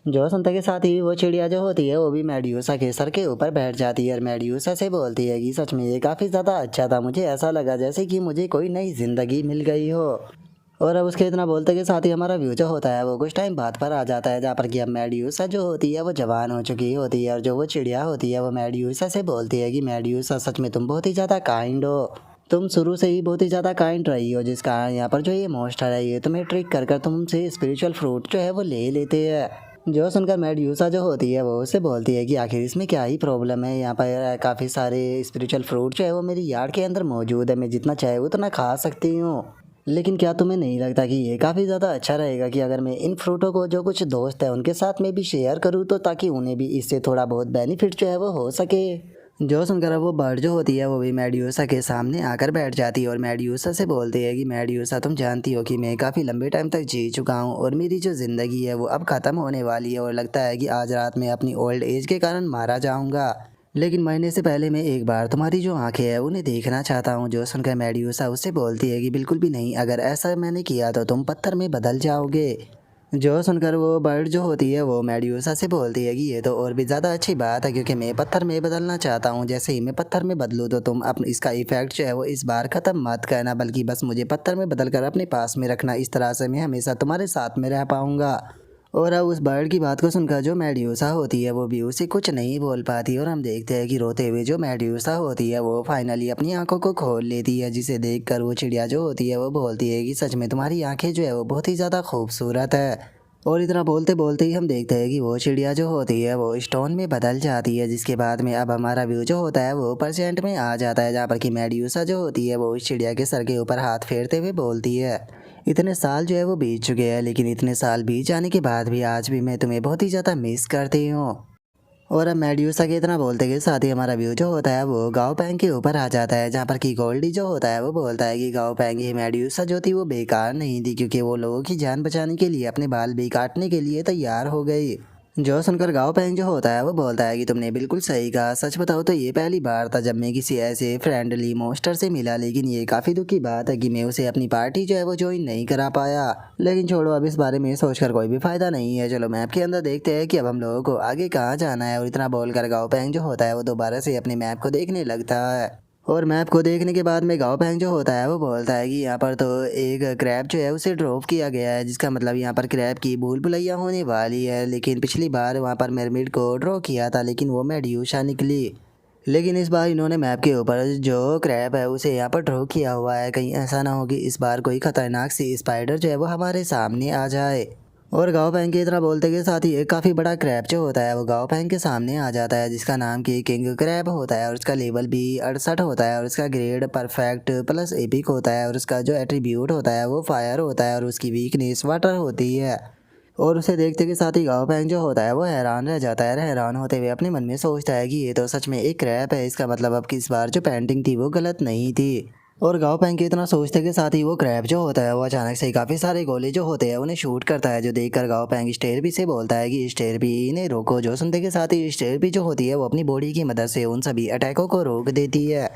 जो सुनते के साथ ही वो चिड़िया जो होती है वो भी मेड्यूसा के सर के ऊपर बैठ जाती है और मेड्यूसा से बोलती है कि सच में ये काफ़ी ज़्यादा अच्छा था, मुझे ऐसा लगा जैसे कि मुझे कोई नई ज़िंदगी मिल गई हो। और अब उसके इतना बोलते के साथ ही हमारा व्यू जो होता है वो कुछ टाइम बाद पर आ जाता है, जहाँ पर कि अब मेड्यूसा जो होती है वो जवान हो चुकी होती है और जो वो चिड़िया होती है वो मेड्यूसा से बोलती है कि मेड्यूसा सच में तुम बहुत ही ज़्यादा काइंड हो, तुम शुरू से ही बहुत ही ज़्यादा काइंड रही हो, जिस कारण यहाँ पर जो ये मॉन्स्टर है ये तुम्हें ट्रिक कर तुमसे स्पिरिचुअल फ्रूट जो है वो ले लेते हैं। जो सुनकर मेड्यूसा जो होती है वो उससे बोलती है कि आखिर इसमें क्या ही प्रॉब्लम है। यहाँ पर काफ़ी सारे स्पिरिचुअल फ्रूट जो है वो मेरी यार्ड के अंदर मौजूद है, मैं जितना चाहे उतना खा सकती हूँ। लेकिन क्या तुम्हें नहीं लगता कि ये काफ़ी ज़्यादा अच्छा रहेगा कि अगर मैं इन फ्रूटों को जो कुछ दोस्त है उनके साथ में भी शेयर करूँ, तो ताकि उन्हें भी इससे थोड़ा बहुत बेनिफिट जो है वो हो सके। जो सुनकर अब वो बर्ड जो होती है वो भी मेड्यूसा के सामने आकर बैठ जाती है और मेड्यूसा से बोलती है कि मेड्यूसा, तुम जानती हो कि मैं काफ़ी लंबे टाइम तक जी चुका हूँ और मेरी जो ज़िंदगी है वो अब ख़त्म होने वाली है और लगता है कि आज रात में अपनी ओल्ड एज के कारण मारा जाऊँगा। लेकिन मरने से पहले मैं एक बार तुम्हारी जो आंखें हैं उन्हें देखना चाहता हूँ। जो सुनकर मेड्यूसा उससे बोलती है कि बिल्कुल भी नहीं, अगर ऐसा मैंने किया तो तुम पत्थर में बदल जाओगे। जो सुनकर वो बर्ड जो होती है वो मेड्यूसा से बोलती है कि ये तो और भी ज़्यादा अच्छी बात है, क्योंकि मैं पत्थर में बदलना चाहता हूँ। जैसे ही मैं पत्थर में बदलूँ तो तुम अपने इसका इफेक्ट जो है वो इस बार ख़त्म मत करना, बल्कि बस मुझे पत्थर में बदल कर अपने पास में रखना। इस तरह से मैं हमेशा तुम्हारे साथ में रह पाऊँगा। और अब उस बर्ड की बात को सुनकर जो मेड्यूसा होती है वो भी उसे कुछ नहीं बोल पाती और हम देखते हैं कि रोते हुए जो मेड्यूसा होती है वो फाइनली अपनी आंखों को खोल लेती है, जिसे देखकर वो चिड़िया जो होती है वो बोलती है कि सच में तुम्हारी आंखें जो है वो बहुत ही ज़्यादा खूबसूरत है। और इतना बोलते बोलते ही हम देखते हैं कि वो चिड़िया जो होती है वो स्टोन में बदल जाती है, जिसके बाद में अब हमारा व्यू जो होता है वो परसेंट में आ जाता है, जहाँ पर कि मेड्यूसा जो होती है वो उस चिड़िया के सर के ऊपर हाथ फेरते हुए बोलती है, इतने साल जो है वो बीत चुके हैं, लेकिन इतने साल बीत जाने के बाद भी आज भी मैं तुम्हें बहुत ही ज़्यादा मिस करती हूँ। और अब मेड्यूसा के इतना बोलते के साथ ही हमारा व्यू जो होता है वो गाओ पैंग के ऊपर आ जाता है, जहाँ पर कि गोल्डी जो होता है वो बोलता है कि गाओ पैंग ही मेड्यूसा जो थी वो बेकार नहीं थी, क्योंकि वो लोगों की जान बचाने के लिए अपने बाल भी काटने के लिए तैयार हो गई। जो सुनकर गाओ पैंग जो होता है वो बोलता है कि तुमने बिल्कुल सही कहा, सच बताओ तो ये पहली बार था जब मैं किसी ऐसे फ्रेंडली मोस्टर से मिला, लेकिन ये काफ़ी दुख की बात है कि मैं उसे अपनी पार्टी जो है वो ज्वाइन नहीं करा पाया। लेकिन छोड़ो, अब इस बारे में सोचकर कोई भी फायदा नहीं है। चलो मैप के अंदर देखते हैं कि अब हम लोगों को आगे कहाँ जाना है। और इतना बोलकर गाओ पैंग जो होता है वो दोबारा से अपने मैप को देखने लगता है। और मैप को देखने के बाद में गाओ पैंग जो होता है वो बोलता है कि यहाँ पर तो एक क्रैब जो है उसे ड्रॉप किया गया है, जिसका मतलब यहाँ पर क्रैब की भूल भुलैया होने वाली है। लेकिन पिछली बार वहाँ पर मेरमेड को ड्रॉ किया था, लेकिन वो मेड्यूसा निकली। लेकिन इस बार इन्होंने मैप के ऊपर जो क्रैब है उसे यहाँ पर ड्रॉ किया हुआ है, कहीं ऐसा ना हो कि इस बार कोई खतरनाक सी स्पाइडर जो है वो हमारे सामने आ जाए। और गाँव पैंग की तरह बोलते के साथ ही एक काफ़ी बड़ा क्रैब जो होता है वो गाँव पैंग के सामने आ जाता है, जिसका नाम कि किंग क्रैब होता है और उसका लेवल भी 68 होता है और उसका ग्रेड परफेक्ट प्लस एपिक होता है और उसका जो एट्रीब्यूट होता है वो फायर होता है और उसकी वीकनेस वाटर होती है। और उसे देखते के साथ ही गाँव पैंग जो होता है वो हैरान रह जाता है। हैरान होते हुए अपने मन में सोचता है कि ये तो सच में एक क्रैब है, इसका मतलब अब की इस बार जो पेंटिंग थी वो गलत नहीं थी। और गाँव पैंग के इतना सोचते के साथ ही वो क्रैब जो होता है वो अचानक से ही काफ़ी सारे गोले जो होते हैं उन्हें शूट करता है, जो देखकर गाँव पैंग स्टेरबी से बोलता है कि स्टेरबी इन्हें रोको। जो सुनते के साथ ही स्टेरबी जो होती है वो अपनी बॉडी की मदद से उन सभी अटैकों को रोक देती है।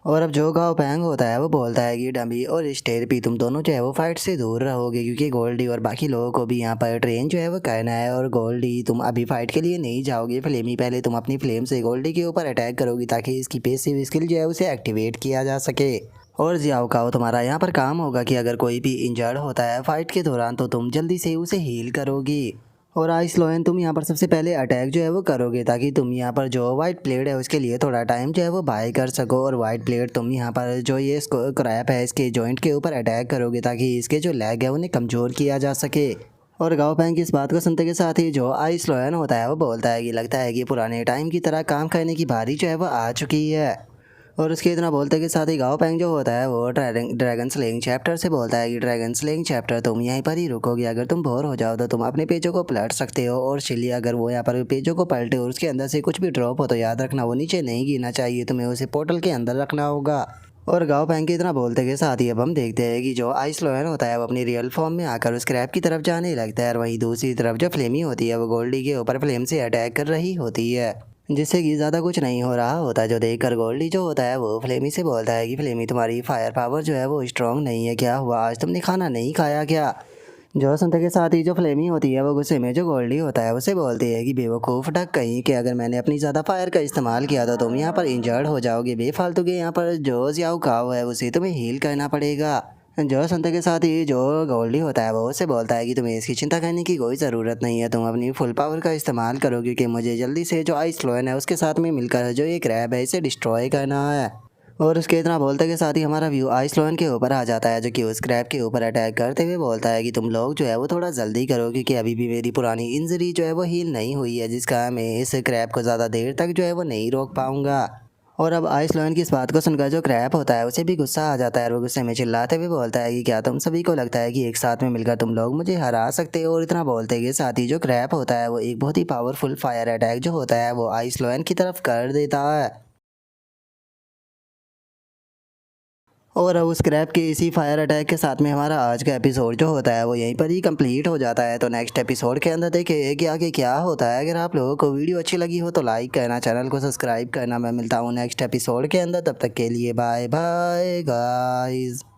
और अब जो गाँव पैंग होता है वो बोलता है कि डम्बी और स्टेरपी तुम दोनों जो है वो फाइट से दूर रहोगे, क्योंकि गोल्डी और बाकी लोगों को भी यहाँ पर ट्रेन जो है वो करना है। और गोल्डी तुम अभी फाइट के लिए नहीं जाओगे फ्लेमी, पहले तुम अपनी फ्लेम से गोल्डी के ऊपर अटैक करोगी ताकि इसकी पैसिव स्किल जो है उसे एक्टिवेट किया जा सके। और जियाओ काओ तुम्हारा यहाँ पर काम होगा कि अगर कोई भी इंजर्ड होता है फाइट के दौरान तो तुम जल्दी से उसे हील करोगी। और आइस लोयन तुम यहाँ पर सबसे पहले अटैक जो है वो करोगे, ताकि तुम यहाँ पर जो वाइट प्लेट है उसके लिए थोड़ा टाइम जो है वो बाय कर सको। और वाइट प्लेट तुम यहाँ पर जो ये क्रैप है इसके जॉइंट के ऊपर अटैक करोगे ताकि इसके जो लेग है उन्हें कमज़ोर किया जा सके। और गाँव पैंग की इस बात को सुनते के साथ ही जो आइस लोयन होता है वो बोलता है कि लगता है कि पुराने टाइम की तरह काम करने की बारी जो है वो आ चुकी है। और उसके इतना बोलते के साथ ही गाँव पैंग जो होता है वो ड्रैगन स्लेइंग चैप्टर से बोलता है कि ड्रैगन स्लेइंग चैप्टर तुम यहीं पर ही रुकोगे, अगर तुम बोर हो जाओ तो तुम अपने पेजों को पलट सकते हो। और चिल्ली अगर वो यहाँ पर पेजों को पलटे और उसके अंदर से कुछ भी ड्रॉप हो तो याद रखना वो नीचे नहीं गिरना चाहिए, तुम्हें उसे पोर्टल के अंदर रखना होगा। और गाँव पैंग के इतना बोलते के साथ ही अब हम देखते हैं कि जो आइस लोयन होता है वो अपनी रियल फॉर्म में आकर उस क्रैब की तरफ जाने लगता है, और वहीं दूसरी तरफ जो फ्लेमी होती है वो गोल्डी के ऊपर फ्लेम से अटैक कर रही होती है, जिससे कि ज़्यादा कुछ नहीं हो रहा होता। जो देखकर गोल्डी जो होता है वो फ्लेमी से बोलता है कि फ्लेमी तुम्हारी फायर पावर जो है वो स्ट्रांग नहीं है, क्या हुआ आज तुमने खाना नहीं खाया क्या। जो सुनते के साथ ही जो फ्लेमी होती है वो गुस्से में जो गोल्डी होता है उसे बोलती है कि बेवकूफ़ डक कहीं कि अगर मैंने अपनी ज़्यादा फायर का इस्तेमाल किया तो तुम यहाँ पर इंजर्ड हो जाओगे, बेफालतू के यहाँ पर जो जियाओ काओ है उसे तुम्हें हील करना पड़ेगा। जो सुनते के साथ ही जो गोल्डी होता है वो उससे बोलता है कि तुम्हें इसकी चिंता करने की कोई ज़रूरत नहीं है, तुम अपनी फुल पावर का इस्तेमाल करो, क्योंकि मुझे जल्दी से जो आइस लोयन है उसके साथ में मिलकर जो ये क्रैब है इसे डिस्ट्रॉय करना है। और उसके इतना बोलते के साथ ही हमारा व्यू आइस लोन के ऊपर आ जाता है, जो कि उस क्रैब के ऊपर अटैक करते हुए बोलता है कि तुम लोग जो है वो थोड़ा जल्दी करो, क्योंकि अभी भी मेरी पुरानी इंजरी जो है वो हील नहीं हुई है, जिसका मैं इस क्रैब को ज़्यादा देर तक जो है वो नहीं रोक पाऊंगा। और अब आइस लॉयन की इस बात को सुनकर जो क्रैब होता है उसे भी गुस्सा आ जाता है, और वो गुस्से में चिल्लाते हुए बोलता है कि क्या तुम सभी को लगता है कि एक साथ में मिलकर तुम लोग मुझे हरा सकते हो। और इतना बोलते के साथ ही जो क्रैब होता है वो एक बहुत ही पावरफुल फायर अटैक जो होता है वो आइस लॉयन की तरफ कर देता है। और अब उस क्रैब के इसी फायर अटैक के साथ में हमारा आज का एपिसोड जो होता है वो यहीं पर ही कंप्लीट हो जाता है। तो नेक्स्ट एपिसोड के अंदर देखें कि आगे क्या होता है। अगर आप लोगों को वीडियो अच्छी लगी हो तो लाइक करना, चैनल को सब्सक्राइब करना। मैं मिलता हूँ नेक्स्ट एपिसोड के अंदर, तब तक के लिए बाय बाय गाइस।